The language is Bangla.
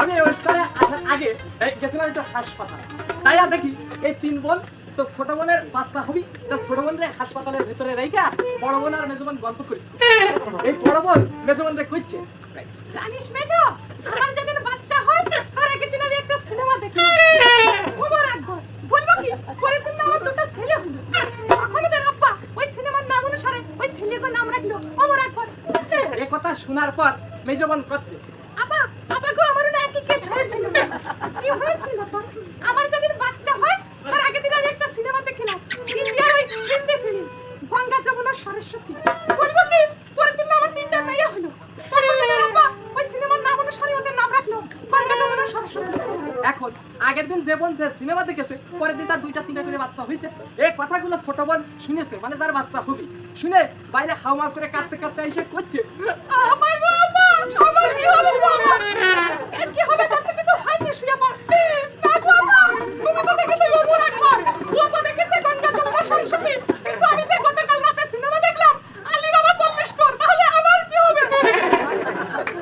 আমি ওই স্থানে আসার আগে গেছিলাম একটু হাসপাতালে, তাই আর দেখি এই তিন বোন তো ছোট বোনের বাচ্চা হবি, তা ছোট বোনের হাসপাতালের ভিতরে রেখা বড় বোন আর মেজো বোন গল্প করছে। এই বড় বোন মেজো বোন রে কইছে, জানিস মেজো, আমার যেদিন বাচ্চা হয় তার আগের দিন আমি একটা সিনেমা দেখি। ওমর আকবর বলবো কি, পরের দিন আমার দুটো ছেলে হলো। তখন ওদের আব্বা ওই সিনেমার নাম অনুসারে ওই ছেলের নাম রাখলো ওমর আকবর। এই কথা শোনার পর মেজো বোন কচ্ছে, আপা আপা গো, আমার না একই কেস হয়েছিল। কি হয়েছিল তোর? আমার যেদিন বাচ্চা হয় তার আগের দিন আমি একটা সিনেমা দেখলাম, ইন্ডিয়ার ওই হিন্দি ফিল্ম গঙ্গা যমুনা সরস্বতী। বলবো কি, পরের দিন আমার তিনটা মেয়ে হলো। তখন ওদের আব্বা ওই সিনেমার নাম অনুসারে ওদের নাম রাখলো গঙ্গা যমুনা সরস্বতী। এখন আগের দিন যে বোন যে সিনেমা দেখেছে পরের দিন তার দুইটা তিনটা করে বাচ্চা হয়েছে। এই কথাগুলো ছোট বোন শুনেছে, মানে যার বাচ্চা হবি শুনে বাইরে হাওয়া করে কাঁদতে কাঁদতে এসে করছে, আমার বাবা, আমার কি হবে বাবা? এই